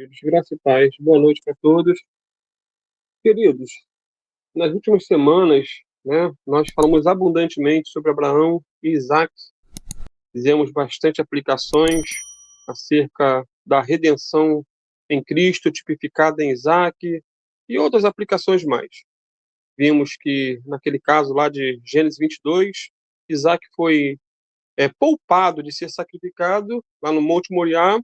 queridos. Graça e paz. Boa noite para todos. Queridos, nas últimas semanas, né, nós falamos abundantemente sobre Abraão e Isaac. Fizemos bastante aplicações acerca da redenção em Cristo, tipificada em Isaac, e outras aplicações mais. Vimos que, naquele caso lá de Gênesis 22, Isaac foi poupado de ser sacrificado lá no Monte Moriá,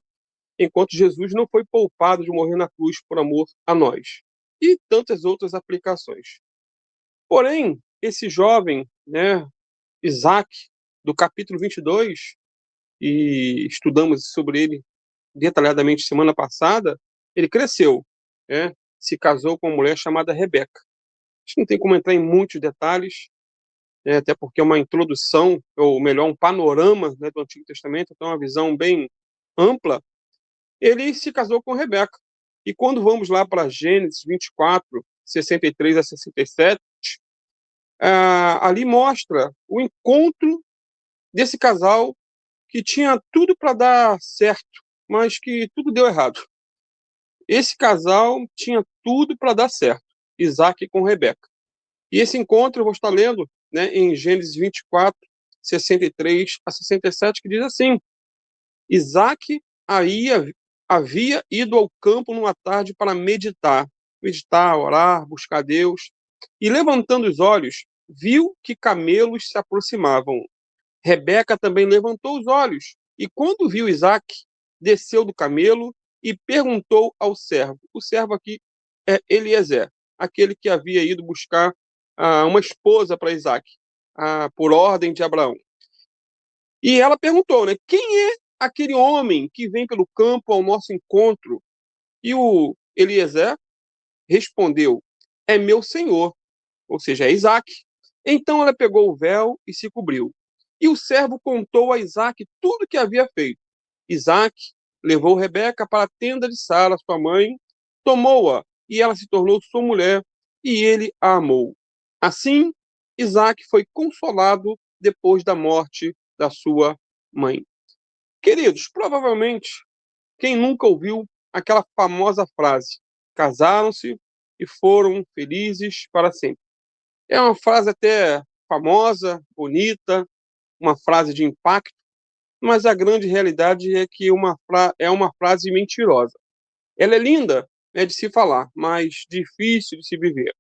enquanto Jesus não foi poupado de morrer na cruz por amor a nós. E tantas outras aplicações. Porém, esse jovem, né, Isaac, do capítulo 22, e estudamos sobre ele detalhadamente semana passada, ele cresceu, né, se casou com uma mulher chamada Rebeca. A gente não tem como entrar em muitos detalhes, né, até porque é uma introdução, ou melhor, um panorama, né, do Antigo Testamento, então é uma visão bem ampla. Ele se casou com Rebeca. E quando vamos lá para Gênesis 24, 63 a 67, ali mostra o encontro desse casal que tinha tudo para dar certo, mas que tudo deu errado. Esse casal tinha tudo para dar certo, Isaac com Rebeca. E esse encontro eu vou estar lendo, né, em Gênesis 24, 63 a 67, que diz assim: Isaac havia ido ao campo numa tarde para meditar, orar, buscar Deus, e levantando os olhos, viu que camelos se aproximavam. Rebeca também levantou os olhos, e quando viu Isaac, desceu do camelo e perguntou ao servo. O servo aqui é Eliezer, aquele que havia ido buscar uma esposa para Isaac, por ordem de Abraão. E ela perguntou, né, quem é aquele homem que vem pelo campo ao nosso encontro? E o Eliezer respondeu, é meu senhor, ou seja, é Isaac. Então ela pegou o véu e se cobriu. E o servo contou a Isaac tudo o que havia feito. Isaac levou Rebeca para a tenda de Sara, sua mãe, tomou-a e ela se tornou sua mulher, e ele a amou. Assim, Isaac foi consolado depois da morte da sua mãe. Queridos, provavelmente, quem nunca ouviu aquela famosa frase, casaram-se e foram felizes para sempre. É uma frase até famosa, bonita, uma frase de impacto, mas a grande realidade é que é uma frase mentirosa. Ela é linda, né, de se falar, mas difícil de se viver.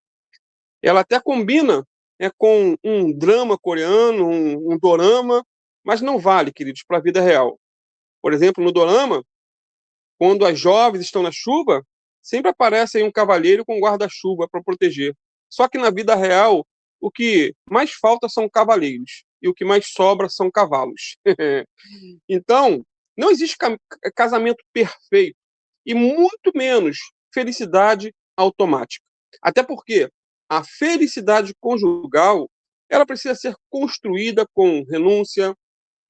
Ela até combina, né, com um drama coreano, um dorama, mas não vale, queridos, para a vida real. Por exemplo, no dorama, quando as jovens estão na chuva, sempre aparece aí um cavalheiro com guarda-chuva para proteger. Só que na vida real, o que mais falta são cavaleiros e o que mais sobra são cavalos. Então, não existe casamento perfeito e muito menos felicidade automática. Até porque a felicidade conjugal, ela precisa ser construída com renúncia,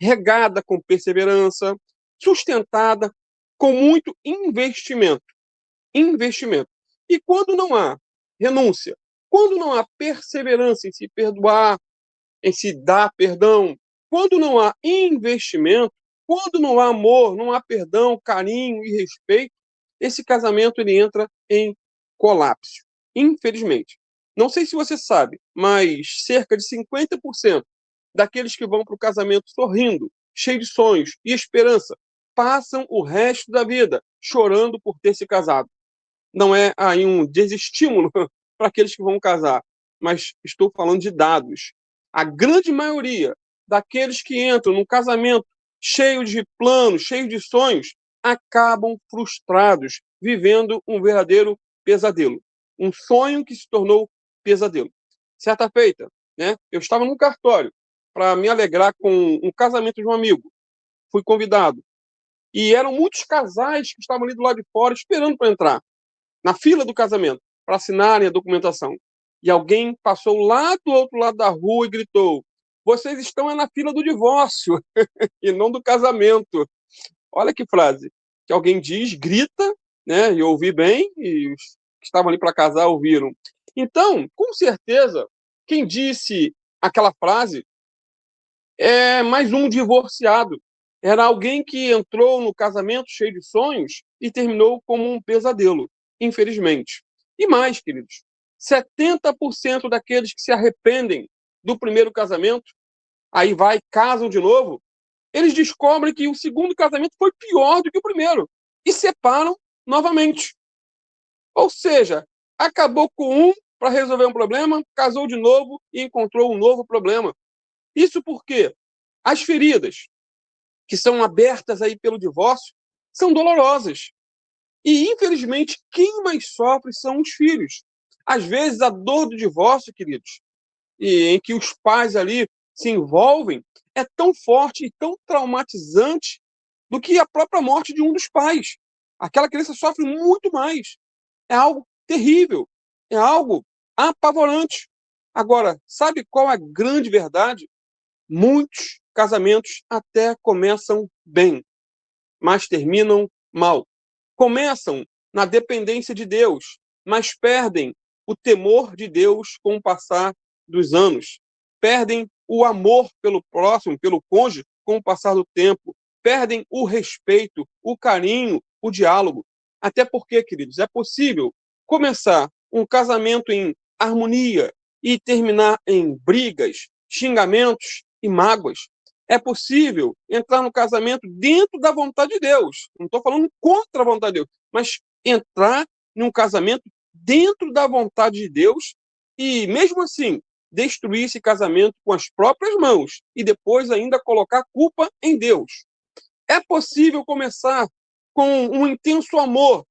regada com perseverança, sustentada com muito investimento. Investimento. E quando não há renúncia, quando não há perseverança em se perdoar, em se dar perdão, quando não há investimento, quando não há amor, não há perdão, carinho e respeito, esse casamento ele entra em colapso. Infelizmente. Não sei se você sabe, mas cerca de 50% daqueles que vão para o casamento sorrindo, cheio de sonhos e esperança, passam o resto da vida chorando por ter se casado. Não é aí um desestímulo para aqueles que vão casar, mas estou falando de dados. A grande maioria daqueles que entram num casamento cheio de planos, cheio de sonhos, acabam frustrados, vivendo um verdadeiro pesadelo. Um sonho que se tornou pesadelo. Certa feita, né, eu estava num cartório para me alegrar com um casamento de um amigo. Fui convidado. E eram muitos casais que estavam ali do lado de fora esperando para entrar, na fila do casamento, para assinarem a documentação. E alguém passou lá do outro lado da rua e gritou: vocês estão na fila do divórcio e não do casamento. Olha que frase que alguém diz, grita, né? E eu ouvi bem, e os que estavam ali para casar ouviram. Então, com certeza, quem disse aquela frase é mais um divorciado Era alguém que entrou no casamento cheio de sonhos e terminou como um pesadelo, infelizmente. E mais, queridos, 70% daqueles que se arrependem do primeiro casamento, aí vai, casam de novo, eles descobrem que o segundo casamento foi pior do que o primeiro e separam novamente. Ou seja, acabou com um para resolver um problema, casou de novo e encontrou um novo problema. Isso porque as feridas que são abertas aí pelo divórcio são dolorosas. E, infelizmente, quem mais sofre são os filhos. Às vezes, a dor do divórcio, queridos, e em que os pais ali se envolvem, é tão forte e tão traumatizante do que a própria morte de um dos pais. Aquela criança sofre muito mais. É algo terrível, é algo apavorante. Agora, sabe qual é a grande verdade? Muitos casamentos até começam bem, mas terminam mal. Começam na dependência de Deus, mas perdem o temor de Deus com o passar dos anos. Perdem o amor pelo próximo, pelo cônjuge, com o passar do tempo. Perdem o respeito, o carinho, o diálogo. Até porque, queridos, é possível começar um casamento em harmonia e terminar em brigas, xingamentos e mágoas. É possível entrar no casamento dentro da vontade de Deus. Não estou falando contra a vontade de Deus, mas entrar num casamento dentro da vontade de Deus e, mesmo assim, destruir esse casamento com as próprias mãos e depois ainda colocar culpa em Deus. É possível começar com um intenso amor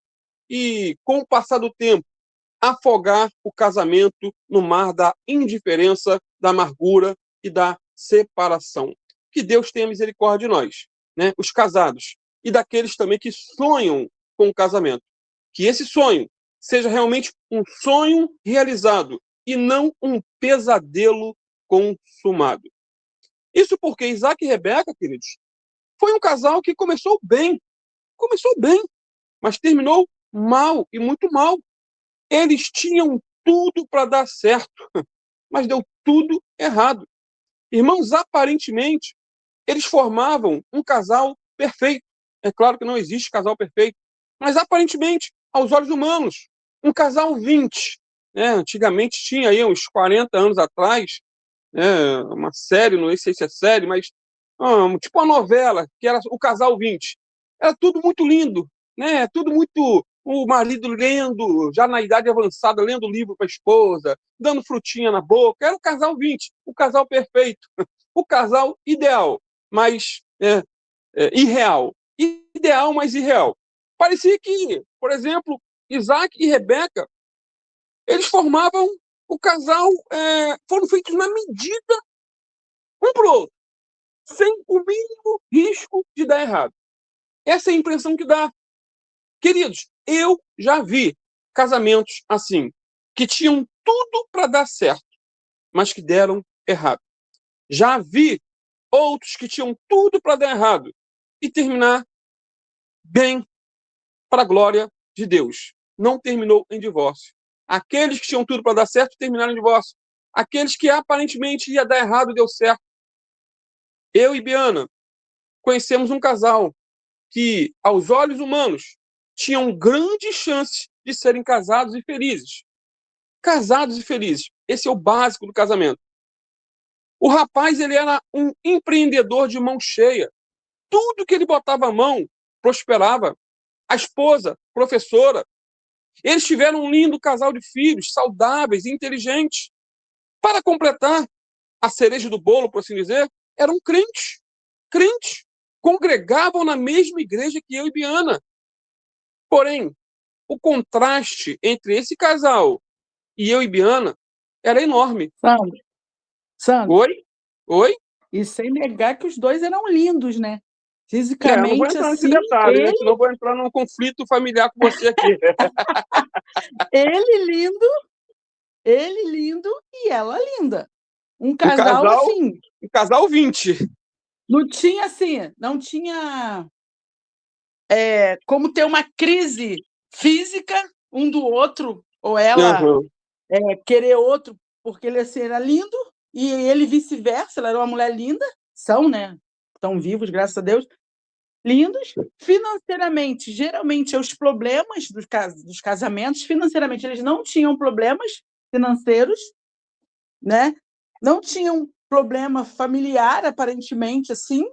e, com o passar do tempo, afogar o casamento no mar da indiferença, da amargura e da separação. Que Deus tenha misericórdia de nós, né? Os casados, e daqueles também que sonham com o casamento. Que esse sonho seja realmente um sonho realizado e não um pesadelo consumado. Isso porque Isaac e Rebeca, queridos, foi um casal que começou bem, mas terminou mal e muito mal. Eles tinham tudo para dar certo, mas deu tudo errado. Irmãos, aparentemente, eles formavam um casal perfeito. É claro que não existe casal perfeito, mas aparentemente, aos olhos humanos, um casal 20. Né? Antigamente tinha aí uns 40 anos atrás, né? Uma série, não sei se é série, mas tipo uma novela, que era o casal 20. Era tudo muito lindo, né? Tudo muito. O marido lendo, já na idade avançada, lendo livro para a esposa, dando frutinha na boca. Era o casal 20, o casal perfeito, o casal ideal, mas irreal. Ideal, mas irreal. Parecia que, por exemplo, Isaac e Rebeca, eles formavam o casal, foram feitos na medida um para o outro, sem o mínimo risco de dar errado. Essa é a impressão que dá. Queridos, eu já vi casamentos assim, que tinham tudo para dar certo, mas que deram errado. Já vi outros que tinham tudo para dar errado e terminar bem, para a glória de Deus. Não terminou em divórcio. Aqueles que tinham tudo para dar certo terminaram em divórcio. Aqueles que aparentemente ia dar errado deu certo. Eu e Biana conhecemos um casal que, aos olhos humanos, tinham grandes chances de serem casados e felizes. Casados e felizes. Esse é o básico do casamento. O rapaz, ele era um empreendedor de mão cheia. Tudo que ele botava a mão prosperava. A esposa, professora. Eles tiveram um lindo casal de filhos, saudáveis e inteligentes. Para completar, a cereja do bolo, por assim dizer, eram crentes. Crentes. Congregavam na mesma igreja que eu e Biana. Porém, o contraste entre esse casal e eu e Biana era enorme. Sandro, Oi? Oi? e sem negar que os dois eram lindos, né? Eu não vou Fisicamente, entrar nesse assim, detalhe, né? Senão eu vou entrar num conflito familiar com você aqui. ele lindo, ele lindo e ela linda. Um Um casal, casal, assim, um casal 20. não tinha como ter uma crise física um do outro, ou ela Uhum. querer outro, porque ele assim, era lindo, e ele vice-versa, ela era uma mulher linda, são, né? estão vivos, graças a Deus, lindos. Financeiramente, geralmente, os problemas dos casamentos, financeiramente, eles não tinham problemas financeiros, né? Não tinham problema familiar, aparentemente, assim,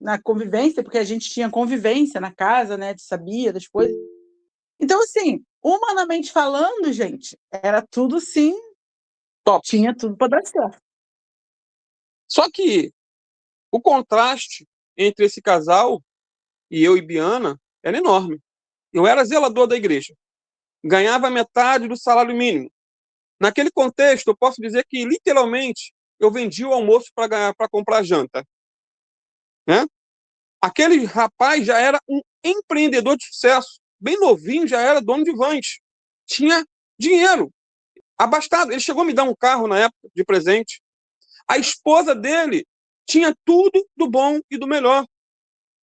na convivência, porque a gente tinha convivência na casa, né? Sabia das coisas. Então, assim, humanamente falando, gente, era tudo sim, Top. tinha tudo para dar certo. Só que o contraste entre esse casal e eu e Biana era enorme. Eu era zelador da igreja, ganhava metade do salário mínimo. Naquele contexto, eu posso dizer que, literalmente, eu vendia o almoço para comprar janta. Né? Aquele rapaz já era um empreendedor de sucesso. Bem novinho, já era dono de vans. Tinha dinheiro, abastado. Ele chegou a me dar um carro na época, de presente. A esposa dele tinha tudo do bom e do melhor.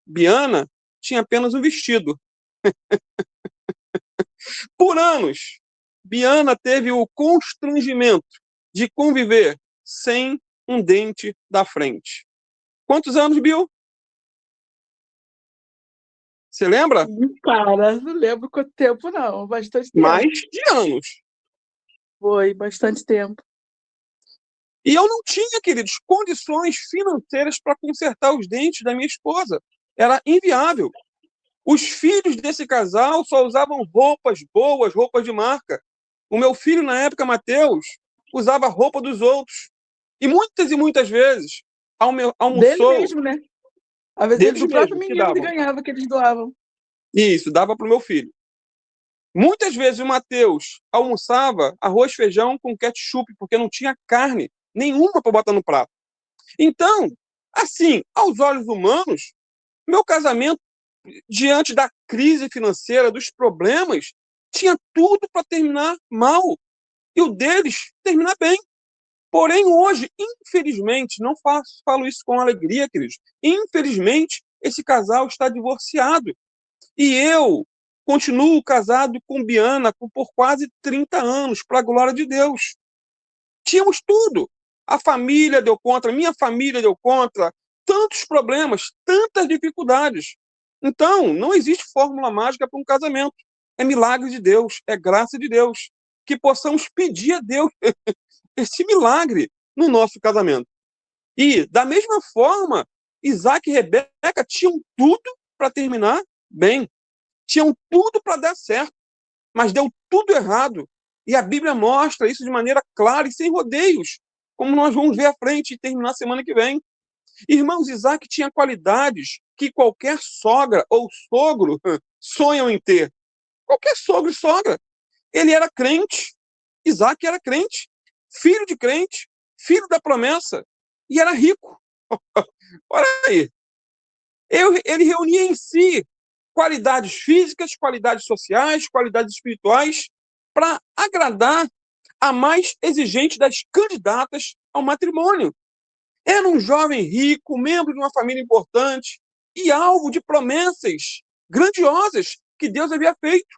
Biana tinha apenas um vestido. Por anos, Biana teve o constrangimento de conviver sem um dente da frente. Quantos anos, Bill? Você lembra? Cara, não lembro quanto tempo, não. Bastante tempo. Mais de anos. Foi, bastante tempo. E eu não tinha, queridos, condições financeiras para consertar os dentes da minha esposa. Era inviável. Os filhos desse casal só usavam roupas boas, roupas de marca. O meu filho, na época, Mateus, usava roupa dos outros. E muitas vezes Dele almoçou. mesmo, né? Às vezes ele Deles do próprio mesmo que menino que davam. ganhava, que eles doavam. Isso, dava para o meu filho. Muitas vezes o Mateus almoçava arroz, feijão com ketchup, porque não tinha carne nenhuma para botar no prato. Então, assim, aos olhos humanos, meu casamento, diante da crise financeira, dos problemas, tinha tudo para terminar mal. E o deles terminar bem. Porém, hoje, infelizmente, não falo isso com alegria, queridos. Infelizmente, esse casal está divorciado. E eu continuo casado com Biana por quase 30 anos, para a glória de Deus. Tínhamos tudo. A família deu contra, minha família deu contra, tantos problemas, tantas dificuldades. Então, não existe fórmula mágica para um casamento. É milagre de Deus, é graça de Deus. Que possamos pedir a Deus esse milagre no nosso casamento. E, da mesma forma, Isaac e Rebeca tinham tudo para terminar bem. Tinham tudo para dar certo, mas deu tudo errado. E a Bíblia mostra isso de maneira clara e sem rodeios, como nós vamos ver à frente e terminar semana que vem. Irmãos, Isaac tinha qualidades que qualquer sogra ou sogro sonham em ter. Qualquer sogro e sogra. Ele era crente, Isaac era crente, filho de crente, filho da promessa, e era rico. Olha aí. Ele reunia em si qualidades físicas, qualidades sociais, qualidades espirituais, para agradar a mais exigente das candidatas ao matrimônio. Era um jovem rico, membro de uma família importante e alvo de promessas grandiosas que Deus havia feito.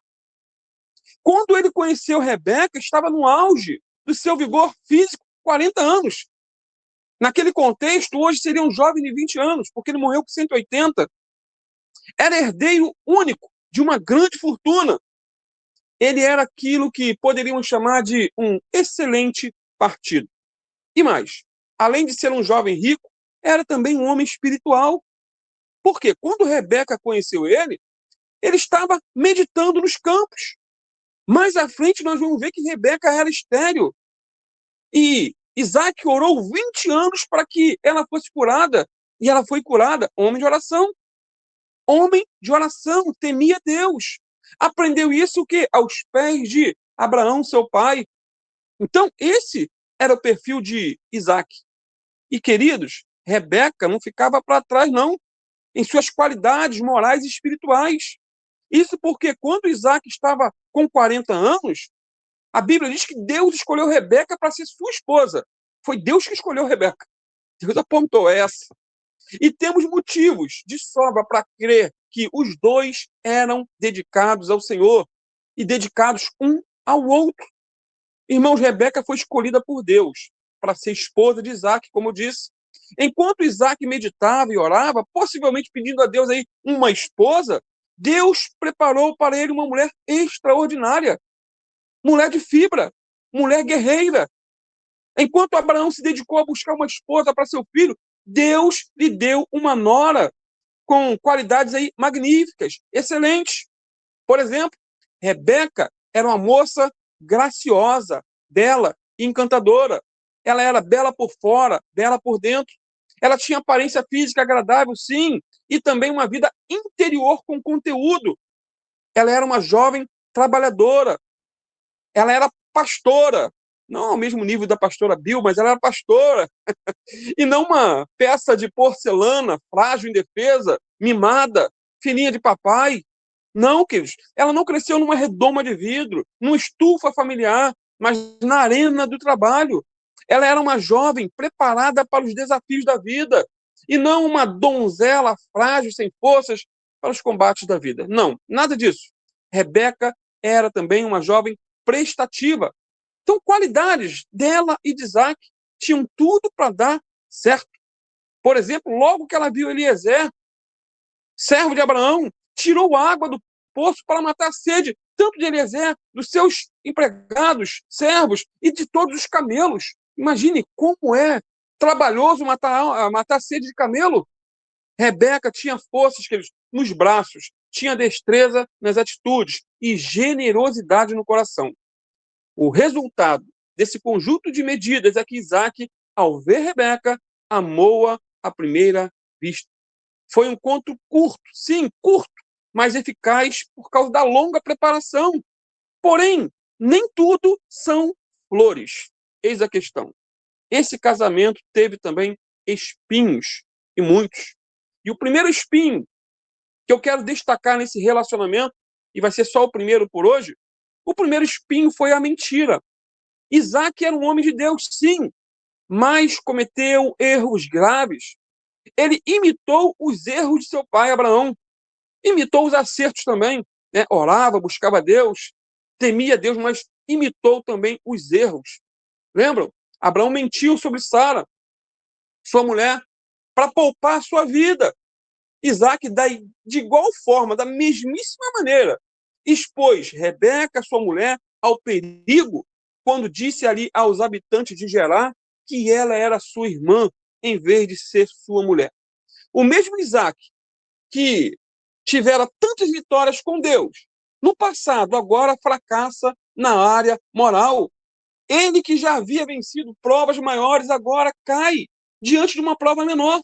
Quando ele conheceu Rebeca, estava no auge do seu vigor físico, 40 anos. Naquele contexto, hoje seria um jovem de 20 anos, porque ele morreu com 180. Era herdeiro único de uma grande fortuna. Ele era aquilo que poderíamos chamar de um excelente partido. E mais, além de ser um jovem rico, era também um homem espiritual. Porque quando Rebeca conheceu ele estava meditando nos campos. Mais à frente nós vamos ver que Rebeca era estéril. E Isaac orou 20 anos para que ela fosse curada. E ela foi curada. Homem de oração. Homem de oração. Temia Deus. Aprendeu isso o quê? Aos pés de Abraão, seu pai. Então, esse era o perfil de Isaac. E, queridos, Rebeca não ficava para trás, não, em suas qualidades morais e espirituais. Isso porque quando Isaac estava com 40 anos, a Bíblia diz que Deus escolheu Rebeca para ser sua esposa. Foi Deus que escolheu Rebeca. Deus apontou essa. E temos motivos de sobra para crer que os dois eram dedicados ao Senhor e dedicados um ao outro. Irmãos, Rebeca foi escolhida por Deus para ser esposa de Isaac, como eu disse. Enquanto Isaac meditava e orava, possivelmente pedindo a Deus aí uma esposa, Deus preparou para ele uma mulher extraordinária, mulher de fibra, mulher guerreira. Enquanto Abraão se dedicou a buscar uma esposa para seu filho, Deus lhe deu uma nora com qualidades aí magníficas, excelentes. Por exemplo, Rebeca era uma moça graciosa, bela e encantadora. Ela era bela por fora, bela por dentro. Ela tinha aparência física agradável, sim, e também uma vida interior com conteúdo. Ela era uma jovem trabalhadora. Ela era pastora, não ao mesmo nível da pastora Bill, mas ela era pastora, e não uma peça de porcelana, frágil, indefesa, mimada, filhinha de papai. Não, queridos, ela não cresceu numa redoma de vidro, numa estufa familiar, mas na arena do trabalho. Ela era uma jovem preparada para os desafios da vida, e não uma donzela frágil, sem forças, para os combates da vida. Não, nada disso. Rebeca era também uma jovem prestativa. Então, qualidades dela e de Isaac tinham tudo para dar certo. Por exemplo, logo que ela viu Eliezer, servo de Abraão, tirou água do poço para matar a sede, tanto de Eliezer, dos seus empregados, servos e de todos os camelos. Imagine como é trabalhoso matar a sede de camelo. Rebeca tinha forças nos braços, tinha destreza nas atitudes e generosidade no coração. O resultado desse conjunto de medidas é que Isaac, ao ver Rebeca, amou-a à primeira vista. Foi um encontro curto, sim, curto, mas eficaz por causa da longa preparação. Porém, nem tudo são flores. Eis a questão. Esse casamento teve também espinhos, e muitos. E o primeiro espinho que eu quero destacar nesse relacionamento, e vai ser só o primeiro por hoje, o primeiro espinho foi a mentira. Isaac era um homem de Deus, sim, mas cometeu erros graves. Ele imitou os erros de seu pai, Abraão. Imitou os acertos também. Né? Orava, buscava Deus, temia Deus, mas imitou também os erros. Lembram? Abraão mentiu sobre Sara, sua mulher, para poupar a sua vida. Isaac, de igual forma, da mesmíssima maneira, expôs Rebeca, sua mulher, ao perigo quando disse ali aos habitantes de Gerar que ela era sua irmã, em vez de ser sua mulher. O mesmo Isaac, que tivera tantas vitórias com Deus, no passado, agora fracassa na área moral. Ele que já havia vencido provas maiores, agora cai diante de uma prova menor.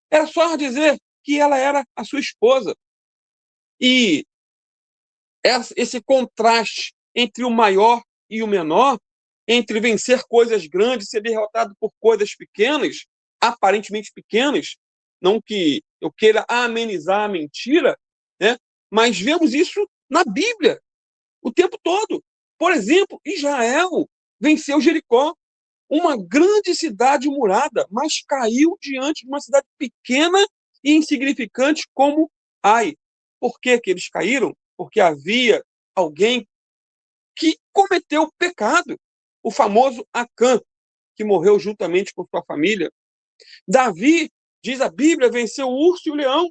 Era só dizer que ela era a sua esposa. E esse contraste entre o maior e o menor, entre vencer coisas grandes e ser derrotado por coisas pequenas, aparentemente pequenas, não que eu queira amenizar a mentira, né? Mas vemos isso na Bíblia o tempo todo. Por exemplo, Israel venceu Jericó, uma grande cidade murada, mas caiu diante de uma cidade pequena e insignificante como Ai. Por que eles caíram? Porque havia alguém que cometeu pecado, o famoso Acã, que morreu juntamente com sua família. Davi, diz a Bíblia, venceu o urso e o leão,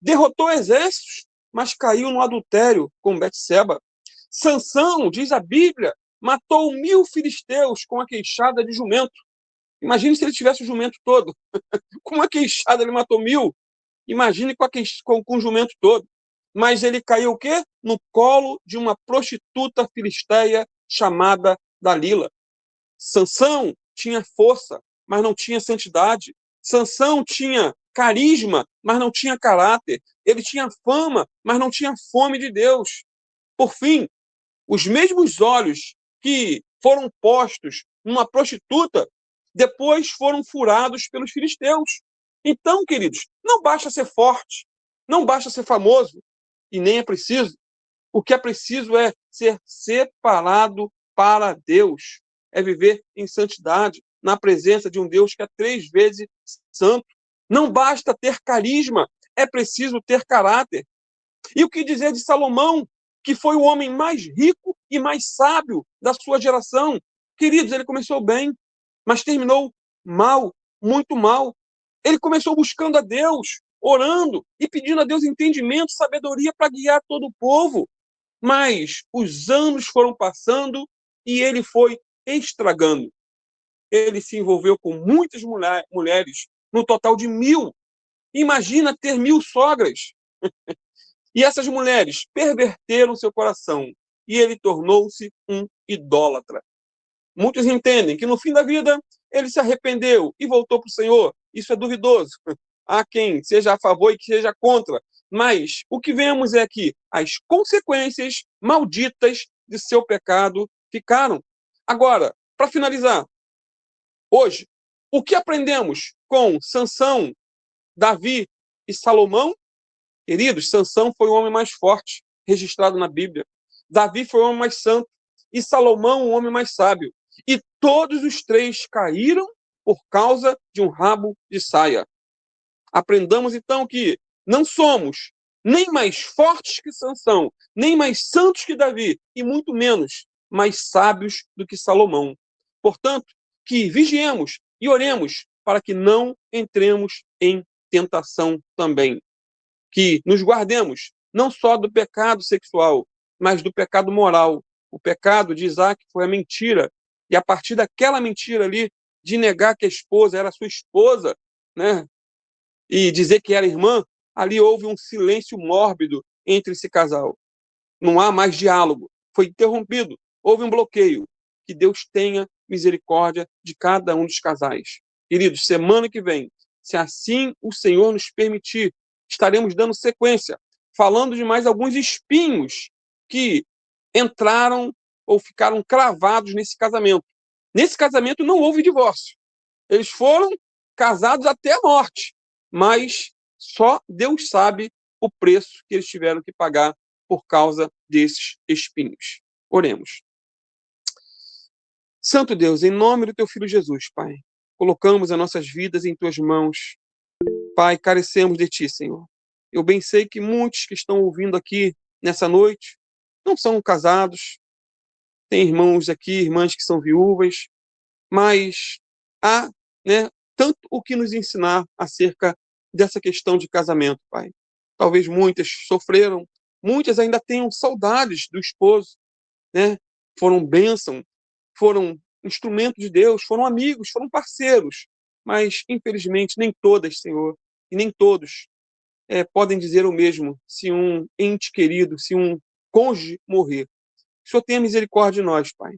derrotou exércitos, mas caiu no adultério com Betseba. Sansão, diz a Bíblia, matou 1000 filisteus com a queixada de jumento. Imagine se ele tivesse o jumento todo. Com uma queixada ele matou 1000. Imagine com o jumento todo. Mas ele caiu o quê? No colo de uma prostituta filisteia chamada Dalila. Sansão tinha força, mas não tinha santidade. Sansão tinha carisma, mas não tinha caráter. Ele tinha fama, mas não tinha fome de Deus. Por fim, os mesmos olhos que foram postos numa prostituta, depois foram furados pelos filisteus. Então, queridos, não basta ser forte, não basta ser famoso, e nem é preciso. O que é preciso é ser separado para Deus, é viver em santidade, na presença de um Deus que é 3 vezes santo. Não basta ter carisma, é preciso ter caráter. E o que dizer de Salomão, que foi o homem mais rico e mais sábio da sua geração? Queridos, ele começou bem, mas terminou mal, muito mal. Ele começou buscando a Deus, orando e pedindo a Deus entendimento, sabedoria para guiar todo o povo. Mas os anos foram passando e ele foi estragando. Ele se envolveu com muitas mulheres, no total de 1.000. Imagina ter 1.000 sogras. E essas mulheres perverteram seu coração e ele tornou-se um idólatra. Muitos entendem que no fim da vida ele se arrependeu e voltou para o Senhor. Isso é duvidoso. Há quem seja a favor e que seja contra. Mas o que vemos é que as consequências malditas de seu pecado ficaram. Agora, para finalizar, hoje, o que aprendemos com Sansão, Davi e Salomão? Queridos, Sansão foi o homem mais forte registrado na Bíblia. Davi foi o homem mais santo. E Salomão, o homem mais sábio. E todos os três caíram por causa de um rabo de saia. Aprendamos, então, que não somos nem mais fortes que Sansão, nem mais santos que Davi, e muito menos mais sábios do que Salomão. Portanto, que vigiemos e oremos para que não entremos em tentação também. Que nos guardemos não só do pecado sexual, mas do pecado moral. O pecado de Isaac foi a mentira. E a partir daquela mentira ali, de negar que a esposa era sua esposa, né? E dizer que era irmã, ali houve um silêncio mórbido entre esse casal. Não há mais diálogo. Foi interrompido. Houve um bloqueio. Que Deus tenha misericórdia de cada um dos casais. Queridos, semana que vem, se assim o Senhor nos permitir, estaremos dando sequência, falando de mais alguns espinhos que entraram ou ficaram cravados nesse casamento. Nesse casamento não houve divórcio. Eles foram casados até a morte, mas só Deus sabe o preço que eles tiveram que pagar por causa desses espinhos. Oremos. Santo Deus, em nome do teu Filho Jesus, Pai, colocamos as nossas vidas em tuas mãos. Pai, carecemos de ti, Senhor. Eu bem sei que muitos que estão ouvindo aqui nessa noite não são casados, tem irmãos aqui, irmãs que são viúvas, mas há, né, tanto o que nos ensinar acerca dessa questão de casamento, Pai. Talvez muitas sofreram, muitas ainda tenham saudades do esposo, né? Foram bênção, foram instrumento de Deus, foram amigos, foram parceiros, mas infelizmente nem todas, Senhor, e nem todos podem dizer o mesmo se um ente querido, se um cônjuge morrer. Que o Senhor tenha misericórdia de nós, Pai.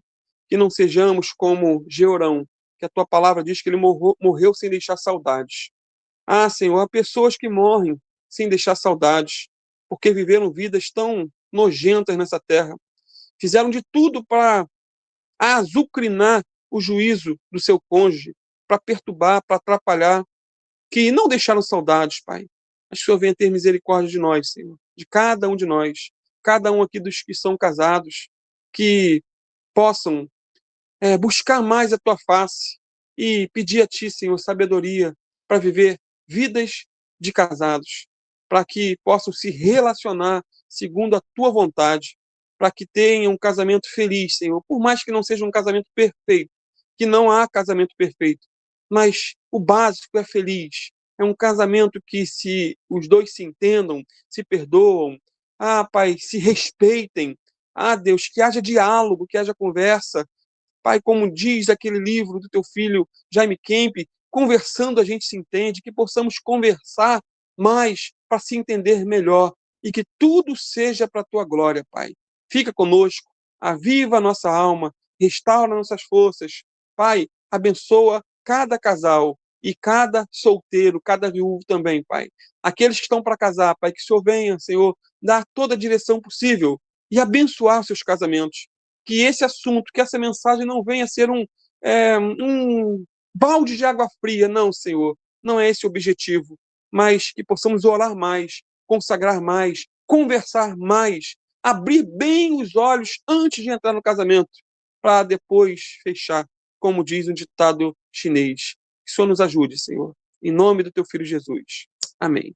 Que não sejamos como Georão, que a tua palavra diz que ele morreu sem deixar saudades. Ah, Senhor, há pessoas que morrem sem deixar saudades, porque viveram vidas tão nojentas nessa terra. Fizeram de tudo para azucrinar o juízo do seu cônjuge, para perturbar, para atrapalhar, que não deixaram saudades, Pai. Mas que o Senhor venha ter misericórdia de nós, Senhor, de cada um de nós, cada um aqui dos que são casados, que possam buscar mais a tua face e pedir a ti, Senhor, sabedoria para viver vidas de casados, para que possam se relacionar segundo a tua vontade, para que tenham um casamento feliz, Senhor, por mais que não seja um casamento perfeito, que não há casamento perfeito, mas o básico é feliz. É um casamento que se os dois se entendam, se perdoam, Pai, se respeitem, Deus, que haja diálogo, que haja conversa. Pai, como diz aquele livro do teu filho Jaime Kemp, conversando a gente se entende, que possamos conversar mais para se entender melhor e que tudo seja para a tua glória, Pai. Fica conosco, aviva a nossa alma, restaura nossas forças. Pai, abençoa cada casal e cada solteiro, cada viúvo também, Pai. Aqueles que estão para casar, Pai, que o Senhor venha, Senhor, dar toda a direção possível e abençoar seus casamentos. Que esse assunto, que essa mensagem não venha a ser um balde de água fria, não, Senhor. Não é esse o objetivo, mas que possamos orar mais, consagrar mais, conversar mais, abrir bem os olhos antes de entrar no casamento, para depois fechar, como diz um ditado chinês. Que o Senhor nos ajude, Senhor. Em nome do teu Filho Jesus. Amém.